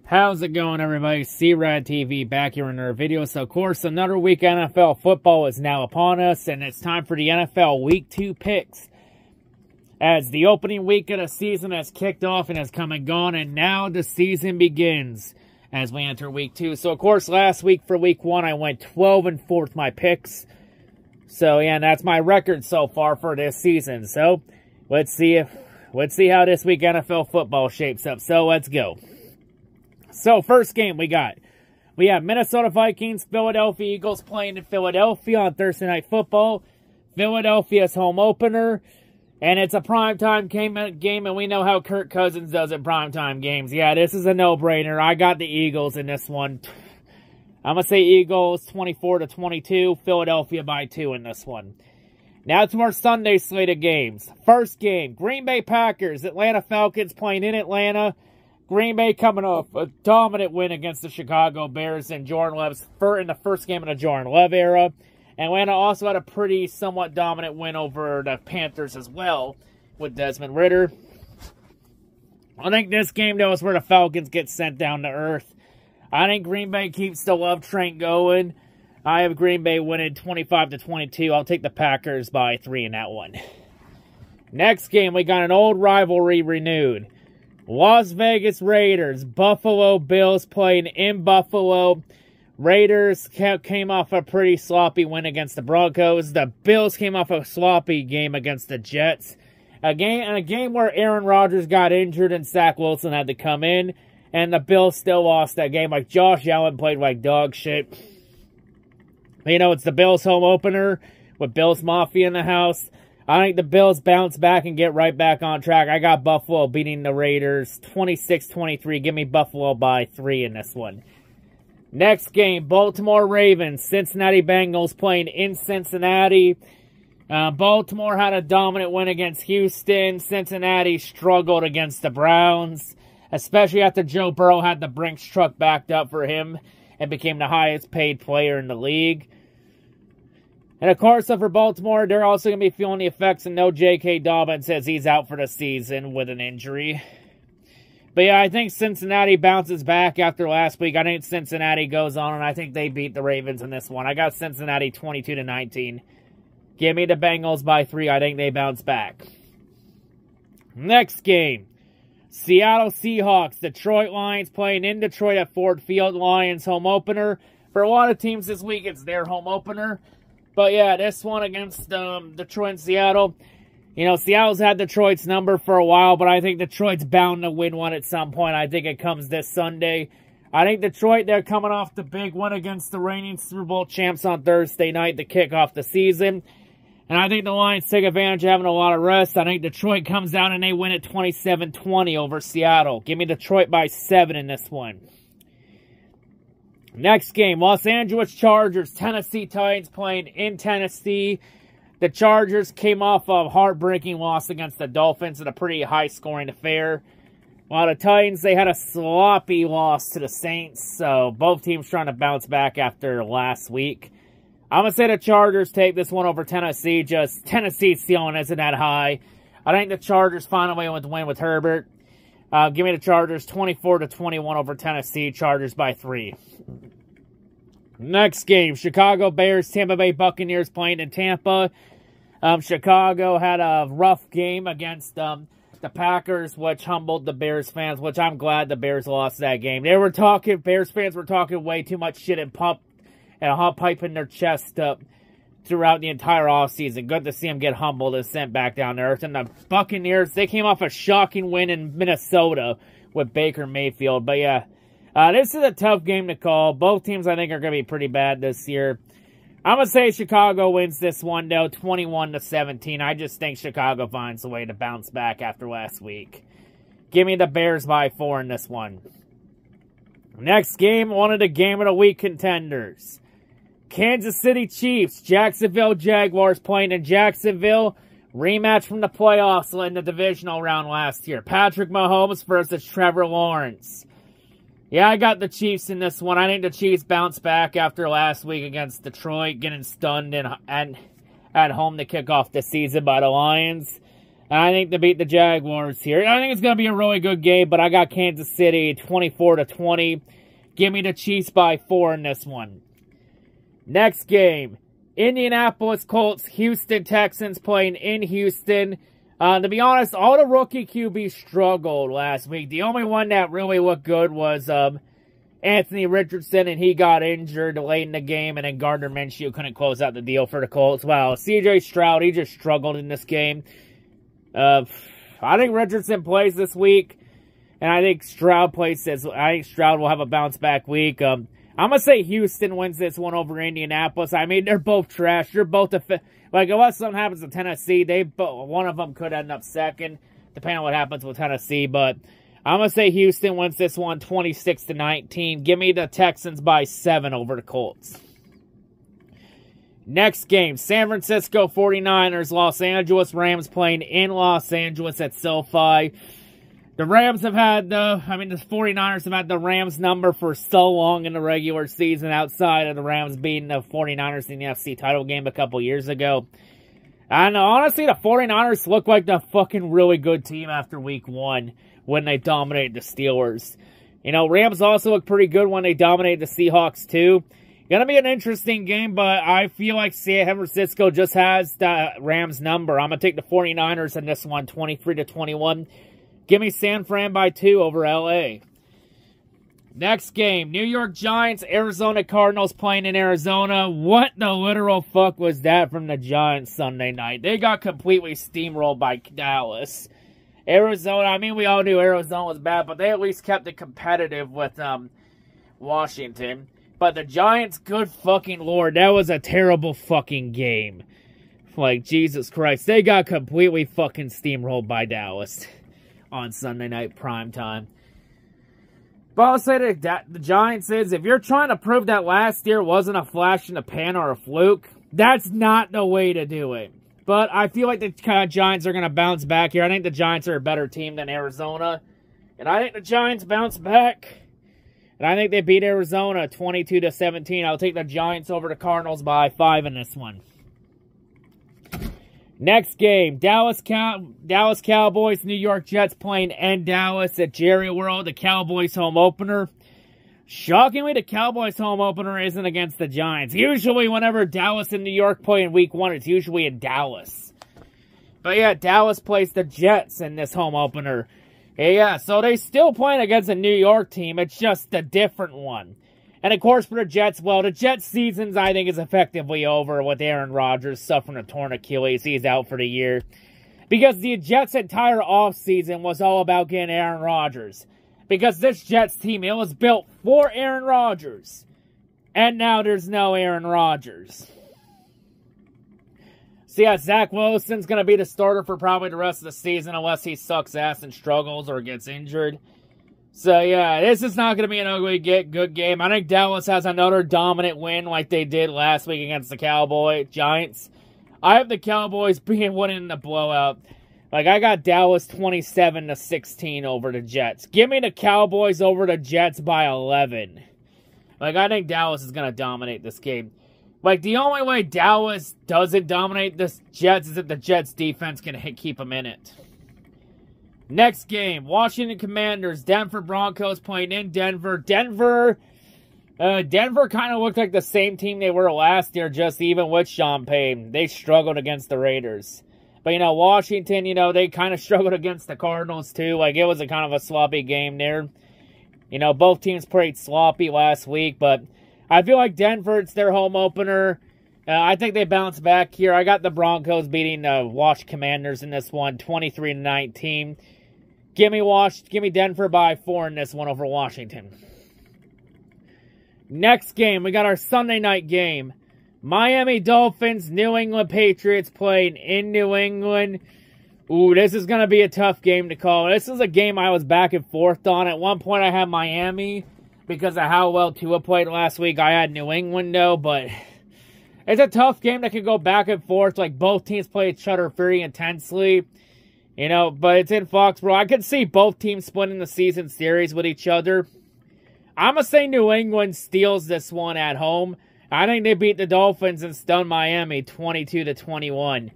How's it going, everybody? C-RadTV back here in another video. So, of course, another week of NFL football is now upon us, and it's time for the NFL Week 2 picks. As the opening week of the season has kicked off and has come and gone, and now the season begins as we enter Week 2. So, of course, last week for Week 1, I went 12-4 with my picks. So, yeah, that's my record so far for this season. So, let's see how this week NFL football shapes up. So, let's go. So, first game we have Minnesota Vikings, Philadelphia Eagles playing in Philadelphia on Thursday Night Football. Philadelphia's home opener, and it's a primetime game, and we know how Kirk Cousins does in primetime games. Yeah, this is a no-brainer. I got the Eagles in this one. I'm going to say Eagles 24-22, Philadelphia by 2 in this one. Now to our Sunday slate of games. First game, Green Bay Packers, Atlanta Falcons playing in Atlanta. Green Bay coming off a dominant win against the Chicago Bears in the first game of the Jordan Love era. Atlanta also had a pretty somewhat dominant win over the Panthers as well with Desmond Ridder. I think this game, though, is where the Falcons get sent down to earth. I think Green Bay keeps the love train going. I have Green Bay winning 25-22. I'll take the Packers by 3 in that one. Next game, we got an old rivalry renewed. Las Vegas Raiders, Buffalo Bills playing in Buffalo. Raiders came off a pretty sloppy win against the Broncos. The Bills came off a sloppy game against the Jets. A game where Aaron Rodgers got injured and Zach Wilson had to come in. And the Bills still lost that game. Like, Josh Allen played like dog shit. You know, it's the Bills home opener with Bills Mafia in the house. I think the Bills bounce back and get right back on track. I got Buffalo beating the Raiders 26-23. Give me Buffalo by 3 in this one. Next game, Baltimore Ravens, Cincinnati Bengals playing in Cincinnati. Baltimore had a dominant win against Houston. Cincinnati struggled against the Browns, especially after Joe Burrow had the Brinks truck backed up for him and became the highest paid player in the league. And, of course, for Baltimore, they're also going to be feeling the effects of no J.K. Dobbins as he's out for the season with an injury. But, yeah, I think Cincinnati bounces back after last week. I think Cincinnati goes on, and I think they beat the Ravens in this one. I got Cincinnati 22-19. Give me the Bengals by 3. I think they bounce back. Next game, Seattle Seahawks, Detroit Lions playing in Detroit at Ford Field. Lions home opener. For a lot of teams this week, it's their home opener. But, yeah, this one against Detroit and Seattle. You know, Seattle's had Detroit's number for a while, but I think Detroit's bound to win one at some point. I think it comes this Sunday. I think Detroit, they're coming off the big win against the reigning Super Bowl champs on Thursday night to kick off the season. And I think the Lions take advantage of having a lot of rest. I think Detroit comes out and they win at 27-20 over Seattle. Give me Detroit by 7 in this one. Next game, Los Angeles Chargers, Tennessee Titans playing in Tennessee. The Chargers came off a heartbreaking loss against the Dolphins in a pretty high-scoring affair. While the Titans, they had a sloppy loss to the Saints, so both teams trying to bounce back after last week. I'm going to say the Chargers take this one over Tennessee. Just Tennessee's ceiling isn't that high. I think the Chargers find a way to win with Herbert. Give me the Chargers 24-21 over Tennessee. Chargers by 3. Next game, Chicago Bears, Tampa Bay Buccaneers playing in Tampa. Chicago had a rough game against the Packers, which humbled the Bears fans, which I'm glad the Bears lost that game. Bears fans were talking way too much shit and hot piping their chest up throughout the entire offseason. Good to see them get humbled and sent back down to earth. And the Buccaneers, they came off a shocking win in Minnesota with Baker Mayfield. But yeah, this is a tough game to call. Both teams, I think, are going to be pretty bad this year. I'm going to say Chicago wins this one, though, 21-17. I just think Chicago finds a way to bounce back after last week. Give me the Bears by 4 in this one. Next game, one of the Game of the Week contenders. Kansas City Chiefs, Jacksonville Jaguars playing in Jacksonville. Rematch from the playoffs in the divisional round last year. Patrick Mahomes versus Trevor Lawrence. Yeah, I got the Chiefs in this one. I think the Chiefs bounce back after last week against Detroit, getting stunned at home to kick off the season by the Lions. I think to beat the Jaguars here. I think it's going to be a really good game, but I got Kansas City 24-20. Give me the Chiefs by 4 in this one. Next game, Indianapolis Colts, Houston Texans playing in Houston. To be honest, all the rookie QBs struggled last week. The only one that really looked good was Anthony Richardson, and he got injured late in the game, and then Gardner Minshew couldn't close out the deal for the Colts. Wow, C.J. Stroud, he just struggled in this game. I think Richardson plays this week, and I think Stroud plays this. I think Stroud will have a bounce-back week. I'm going to say Houston wins this one over Indianapolis. I mean, they're both trash. They're both, like, unless something happens to Tennessee, one of them could end up second, depending on what happens with Tennessee. But I'm going to say Houston wins this one 26-19. Give me the Texans by 7 over the Colts. Next game, San Francisco 49ers, Los Angeles Rams playing in Los Angeles at SoFi. The Rams have had the 49ers have had the Rams number for so long in the regular season outside of the Rams beating the 49ers in the NFC title game a couple years ago. And honestly, the 49ers look like the fucking really good team after week 1 when they dominated the Steelers. You know, Rams also look pretty good when they dominated the Seahawks too. Gonna be an interesting game, but I feel like San Francisco just has the Rams number. I'm gonna take the 49ers in this one, 23-21. Give me San Fran by 2 over LA. Next game, New York Giants, Arizona Cardinals playing in Arizona. What the literal fuck was that from the Giants Sunday night? They got completely steamrolled by Dallas. Arizona, I mean, we all knew Arizona was bad, but they at least kept it competitive with Washington. But the Giants, good fucking lord, that was a terrible fucking game. Like, Jesus Christ, they got completely fucking steamrolled by Dallas on Sunday night primetime. But I'll say that the Giants is, if you're trying to prove that last year wasn't a flash in the pan or a fluke, that's not the way to do it. But I feel like the Giants are going to bounce back here. I think the Giants are a better team than Arizona. And I think the Giants bounce back. And I think they beat Arizona 22-17. I'll take the Giants over the Cardinals by 5 in this one. Next game, Dallas Cowboys, New York Jets playing in Dallas at Jerry World, the Cowboys home opener. Shockingly, the Cowboys home opener isn't against the Giants. Usually, whenever Dallas and New York play in week 1, it's usually in Dallas. But yeah, Dallas plays the Jets in this home opener. Yeah, so they're still playing against a New York team. It's just a different one. And of course, for the Jets, well, the Jets' seasons, I think, is effectively over with Aaron Rodgers suffering a torn Achilles. He's out for the year. Because the Jets' entire offseason was all about getting Aaron Rodgers. Because this Jets team, it was built for Aaron Rodgers. And now there's no Aaron Rodgers. So yeah, Zach Wilson's going to be the starter for probably the rest of the season unless he sucks ass and struggles or gets injured. So yeah, this is not going to be an ugly good game. I think Dallas has another dominant win like they did last week against the Giants. I have the Cowboys winning the blowout. Like, I got Dallas 27-16 over the Jets. Give me the Cowboys over the Jets by 11. Like, I think Dallas is going to dominate this game. Like, the only way Dallas doesn't dominate this Jets is if the Jets defense can keep them in it. Next game, Washington Commanders, Denver Broncos playing in Denver. Denver kind of looked like the same team they were last year, just even with Sean Payton. They struggled against the Raiders. But, you know, Washington, you know, they kind of struggled against the Cardinals, too. Like, it was a kind of a sloppy game there. You know, both teams played sloppy last week, but I feel like Denver, it's their home opener. I think they bounce back here. I got the Broncos beating the Washington Commanders in this one, 23-19. Give me Denver by 4 in this one over Washington. Next game, we got our Sunday night game. Miami Dolphins, New England Patriots playing in New England. Ooh, this is going to be a tough game to call. This is a game I was back and forth on. At one point, I had Miami because of how well Tua played last week. I had New England, though, but it's a tough game that can go back and forth. Like, both teams play each other very intensely. You know, but it's in Foxborough. I could see both teams splitting the season series with each other. I'm going to say New England steals this one at home. I think they beat the Dolphins and stun Miami 22-21.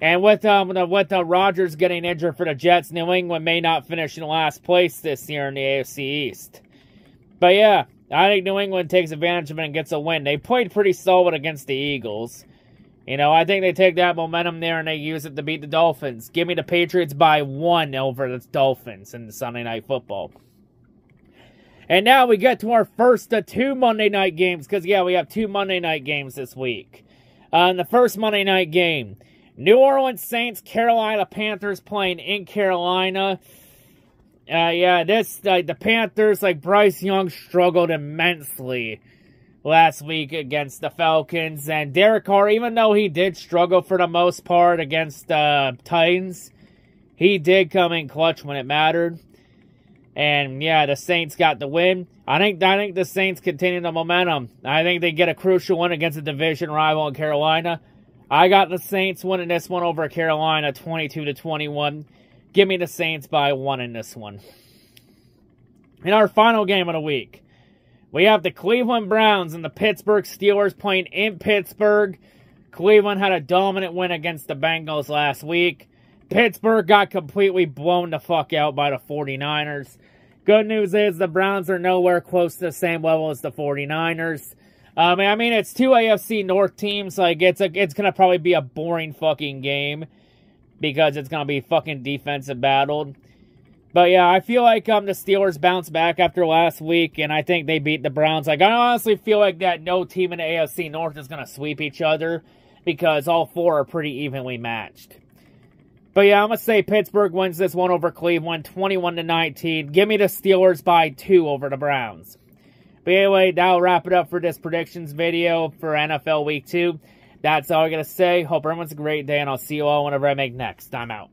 And with Rodgers getting injured for the Jets, New England may not finish in last place this year in the AFC East. But yeah, I think New England takes advantage of it and gets a win. They played pretty solid against the Eagles. You know, I think they take that momentum there and they use it to beat the Dolphins. Give me the Patriots by 1 over the Dolphins in the Sunday Night Football. And now we get to our first of 2 Monday night games. Because, yeah, we have 2 Monday night games this week. In the first Monday night game, New Orleans Saints, Carolina Panthers playing in Carolina. The Panthers, like Bryce Young, struggled immensely last week against the Falcons. And Derek Carr, even though he did struggle for the most part against Titans, he did come in clutch when it mattered. And yeah, the Saints got the win. I think the Saints continue the momentum. I think they get a crucial win against a division rival in Carolina. I got the Saints winning this one over Carolina 22-21. Give me the Saints by 1 in this one. In our final game of the week, we have the Cleveland Browns and the Pittsburgh Steelers playing in Pittsburgh. Cleveland had a dominant win against the Bengals last week. Pittsburgh got completely blown the fuck out by the 49ers. Good news is the Browns are nowhere close to the same level as the 49ers. I mean, it's 2 AFC North teams. Like, it's going to probably be a boring fucking game because it's going to be fucking defensive battled. But yeah, I feel like the Steelers bounced back after last week, and I think they beat the Browns. Like, I honestly feel like that no team in the AFC North is going to sweep each other because all 4 are pretty evenly matched. But yeah, I'm going to say Pittsburgh wins this one over Cleveland, 21-19. Give me the Steelers by 2 over the Browns. But anyway, that'll wrap it up for this predictions video for NFL Week 2. That's all I got to say. Hope everyone's a great day, and I'll see you all whenever I make next. I'm out.